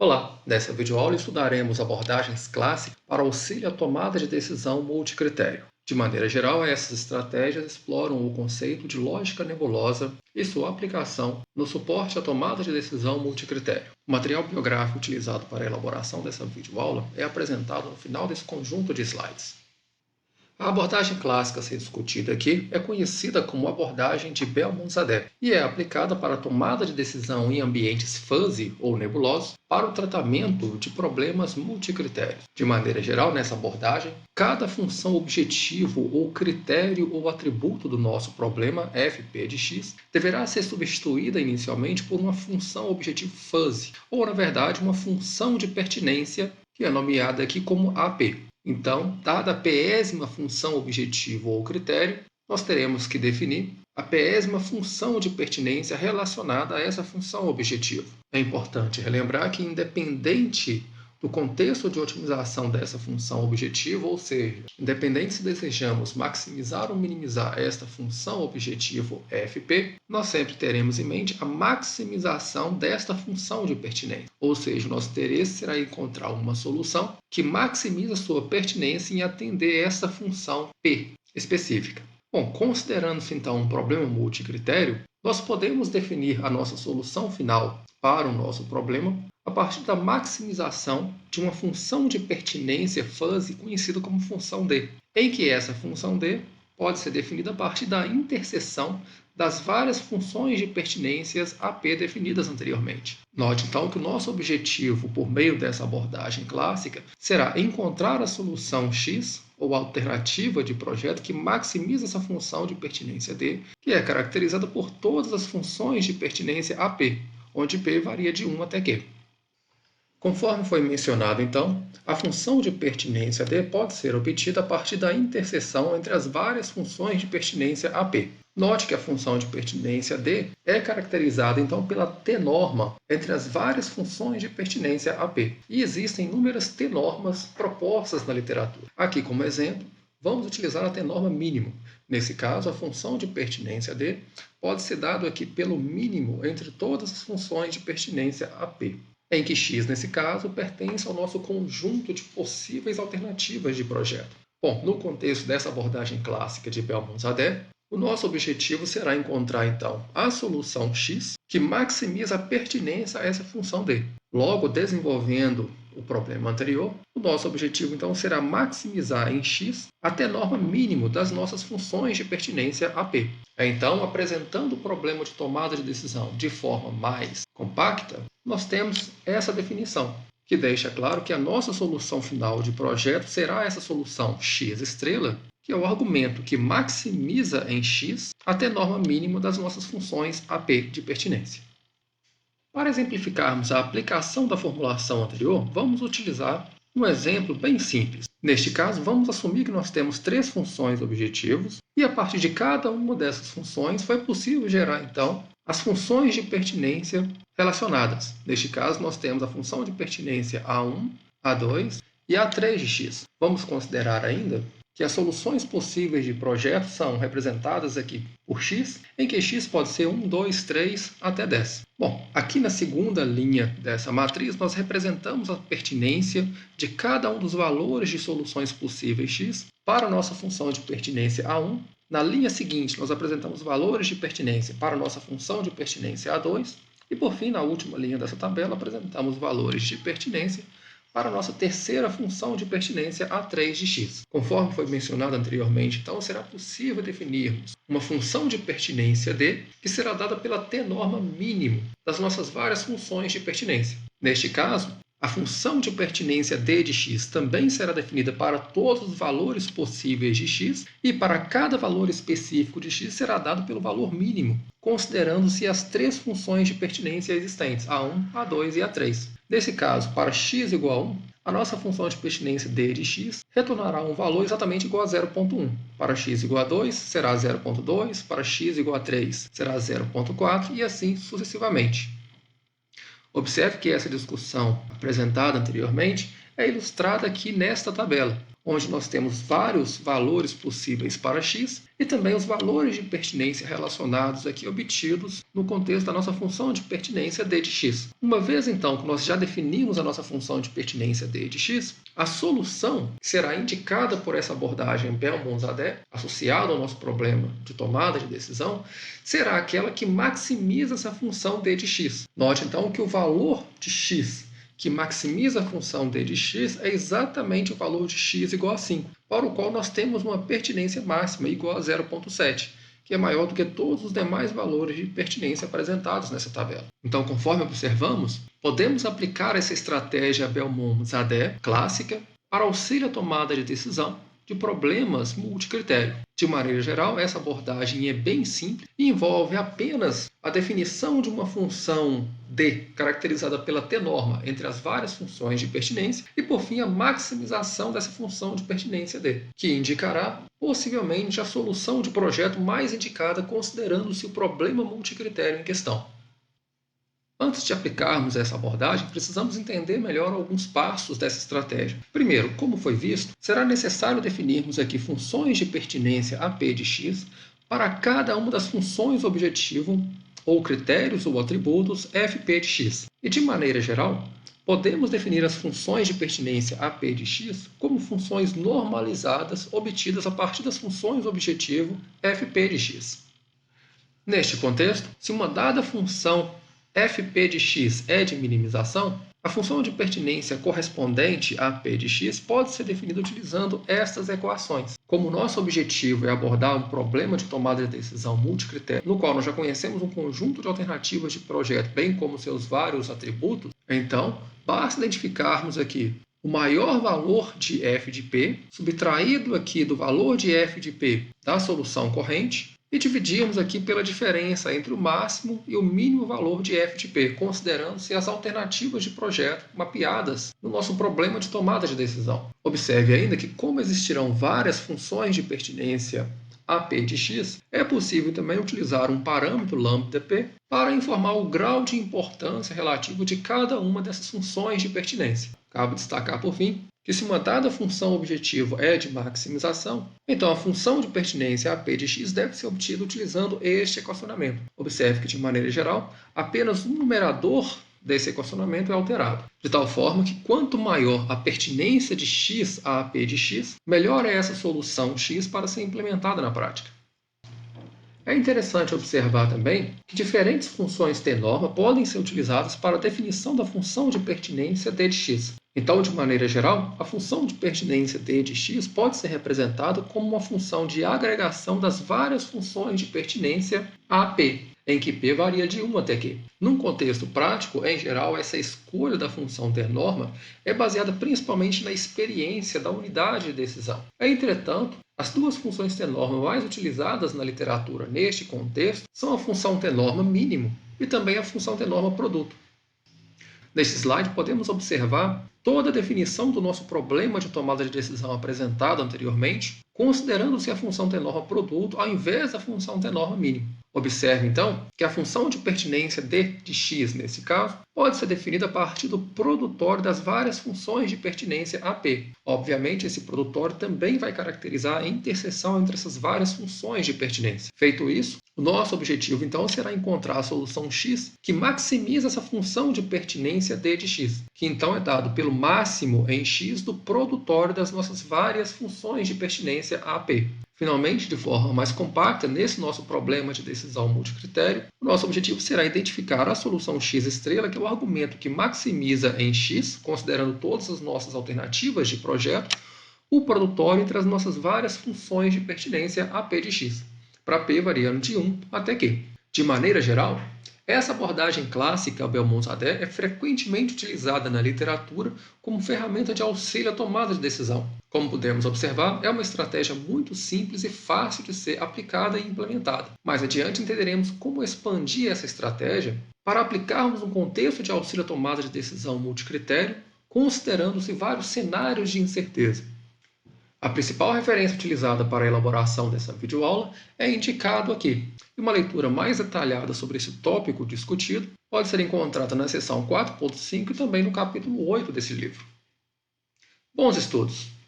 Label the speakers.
Speaker 1: Olá, nessa videoaula estudaremos abordagens clássicas para auxílio à tomada de decisão multicritério. De maneira geral, essas estratégias exploram o conceito de lógica nebulosa e sua aplicação no suporte à tomada de decisão multicritério. O material biográfico utilizado para a elaboração dessa videoaula é apresentado no final desse conjunto de slides. A abordagem clássica a ser discutida aqui é conhecida como abordagem de Bellman-Zadeh e é aplicada para a tomada de decisão em ambientes fuzzy ou nebulosos para o tratamento de problemas multicritérios. De maneira geral, nessa abordagem, cada função objetivo ou critério ou atributo do nosso problema fp de x deverá ser substituída inicialmente por uma função objetivo fuzzy, ou na verdade uma função de pertinência que é nomeada aqui como AP. Então, dada a pésima função objetivo ou critério, nós teremos que definir a pésima função de pertinência relacionada a essa função objetivo. É importante relembrar que, independente do contexto de otimização dessa função objetivo, ou seja, independente se desejamos maximizar ou minimizar esta função objetivo fp, nós sempre teremos em mente a maximização desta função de pertinência. Ou seja, o nosso interesse será encontrar uma solução que maximiza sua pertinência em atender essa função p específica. Bom, considerando-se então um problema multicritério, nós podemos definir a nossa solução final para o nosso problema a partir da maximização de uma função de pertinência fuzzy conhecida como função D, em que essa função D pode ser definida a partir da interseção das várias funções de pertinências AP definidas anteriormente. Note então que o nosso objetivo por meio dessa abordagem clássica será encontrar a solução X ou alternativa de projeto que maximiza essa função de pertinência D, que é caracterizada por todas as funções de pertinência AP, onde P varia de 1 até Q. Conforme foi mencionado, então, a função de pertinência D pode ser obtida a partir da interseção entre as várias funções de pertinência AP. Note que a função de pertinência D é caracterizada, então, pela T-norma entre as várias funções de pertinência AP. E existem inúmeras T-normas propostas na literatura. Aqui, como exemplo, vamos utilizar a T-norma mínimo. Nesse caso, a função de pertinência D pode ser dada aqui pelo mínimo entre todas as funções de pertinência AP, em que x, nesse caso, pertence ao nosso conjunto de possíveis alternativas de projeto. Bom, no contexto dessa abordagem clássica de Bellman-Zadeh, o nosso objetivo será encontrar, então, a solução x que maximiza a pertinência a essa função D. Logo, desenvolvendo o problema anterior, o nosso objetivo, então, será maximizar em x a T-norma mínimo das nossas funções de pertinência AP. Então, apresentando o problema de tomada de decisão de forma mais compacta, nós temos essa definição, que deixa claro que a nossa solução final de projeto será essa solução x estrela, que é o argumento que maximiza em x a T-norma mínima das nossas funções AP de pertinência. Para exemplificarmos a aplicação da formulação anterior, vamos utilizar um exemplo bem simples. Neste caso, vamos assumir que nós temos 3 funções objetivos e a partir de cada uma dessas funções foi possível gerar, então, as funções de pertinência relacionadas. Neste caso, nós temos a função de pertinência A1, A2 e A3 de x. Vamos considerar ainda que as soluções possíveis de projeto são representadas aqui por x, em que x pode ser 1, 2, 3 até 10. Bom, aqui na segunda linha dessa matriz, nós representamos a pertinência de cada um dos valores de soluções possíveis x para a nossa função de pertinência A1. Na linha seguinte, nós apresentamos valores de pertinência para a nossa função de pertinência A2. E, por fim, na última linha dessa tabela, apresentamos valores de pertinência para a nossa terceira função de pertinência A3 de x. Conforme foi mencionado anteriormente, então, será possível definirmos uma função de pertinência D que será dada pela T-norma mínimo das nossas várias funções de pertinência. Neste caso, a função de pertinência D de x também será definida para todos os valores possíveis de x e para cada valor específico de x será dado pelo valor mínimo, considerando-se as 3 funções de pertinência existentes, A1, A2 e A3. Nesse caso, para x igual a 1, a nossa função de pertinência D de x retornará um valor exatamente igual a 0,1. Para x igual a 2, será 0,2. Para x igual a 3, será 0,4 e assim sucessivamente. Observe que essa discussão apresentada anteriormente é ilustrada aqui nesta tabela. onde nós temos vários valores possíveis para x e também os valores de pertinência relacionados aqui obtidos no contexto da nossa função de pertinência d de x. Uma vez então que nós já definimos a nossa função de pertinência d de x, a solução que será indicada por essa abordagem Bell-Monzadeh, associada ao nosso problema de tomada de decisão, será aquela que maximiza essa função d de x. Note então que o valor de x que maximiza a função d de x é exatamente o valor de x igual a 5, para o qual nós temos uma pertinência máxima igual a 0,7, que é maior do que todos os demais valores de pertinência apresentados nessa tabela. Então, conforme observamos, podemos aplicar essa estratégia Bell-Monzadeh clássica para auxílio à tomada de decisão de problemas multicritério. De maneira geral, essa abordagem é bem simples e envolve apenas a definição de uma função d, caracterizada pela t-norma entre as várias funções de pertinência, e, por fim, a maximização dessa função de pertinência d, que indicará, possivelmente, a solução de projeto mais indicada considerando-se o problema multicritério em questão. Antes de aplicarmos essa abordagem, precisamos entender melhor alguns passos dessa estratégia. Primeiro, como foi visto, será necessário definirmos aqui funções de pertinência a p de x para cada uma das funções objetivo, ou critérios ou atributos fp de x. E, de maneira geral, podemos definir as funções de pertinência a p de x como funções normalizadas obtidas a partir das funções objetivo fp de x. Neste contexto, se uma dada função fp de x é de minimização, a função de pertinência correspondente a p de x pode ser definida utilizando estas equações. Como o nosso objetivo é abordar um problema de tomada de decisão multicritério, no qual nós já conhecemos um conjunto de alternativas de projeto, bem como seus vários atributos, então basta identificarmos aqui o maior valor de f de p, subtraído aqui do valor de f de p da solução corrente, e dividirmos aqui pela diferença entre o máximo e o mínimo valor de f de p, considerando-se as alternativas de projeto mapeadas no nosso problema de tomada de decisão. Observe ainda que, como existirão várias funções de pertinência a p de x, é possível também utilizar um parâmetro lambda_p para informar o grau de importância relativo de cada uma dessas funções de pertinência. Cabe destacar, por fim, que se uma dada função objetivo é de maximização, então a função de pertinência a p de x deve ser obtida utilizando este equacionamento. Observe que, de maneira geral, apenas um numerador desse equacionamento é alterado, de tal forma que quanto maior a pertinência de x a p de x, melhor é essa solução x para ser implementada na prática. É interessante observar também que diferentes funções t-norma podem ser utilizadas para a definição da função de pertinência d de x. Então, de maneira geral, a função de pertinência d de x pode ser representada como uma função de agregação das várias funções de pertinência a p, em que p varia de 1 até q. Num contexto prático, em geral, essa escolha da função t-norma é baseada principalmente na experiência da unidade de decisão. Entretanto, as duas funções t-norma mais utilizadas na literatura neste contexto são a função t-norma mínimo e também a função t-norma produto. Neste slide, podemos observar toda a definição do nosso problema de tomada de decisão apresentado anteriormente, considerando-se a função t-norma produto ao invés da função t-norma mínimo. Observe, então, que a função de pertinência d de x, nesse caso, pode ser definida a partir do produtório das várias funções de pertinência a p. Obviamente, esse produtório também vai caracterizar a interseção entre essas várias funções de pertinência. Feito isso, o nosso objetivo, então, será encontrar a solução x que maximiza essa função de pertinência d de x, que então é dado pelo máximo em x do produtório das nossas várias funções de pertinência a p. Finalmente, de forma mais compacta, nesse nosso problema de decisão multicritério, o nosso objetivo será identificar a solução x estrela, que é o argumento que maximiza em x, considerando todas as nossas alternativas de projeto, o produtório entre as nossas várias funções de pertinência a p de x, para p variando de 1 até q. De maneira geral, essa abordagem clássica Bell-Monzadeh é frequentemente utilizada na literatura como ferramenta de auxílio à tomada de decisão. Como podemos observar, é uma estratégia muito simples e fácil de ser aplicada e implementada. Mais adiante entenderemos como expandir essa estratégia para aplicarmos um contexto de auxílio à tomada de decisão multicritério, considerando-se vários cenários de incerteza. A principal referência utilizada para a elaboração dessa videoaula é indicado aqui, e uma leitura mais detalhada sobre esse tópico discutido pode ser encontrada na seção 4.5 e também no capítulo 8 desse livro. Bons estudos!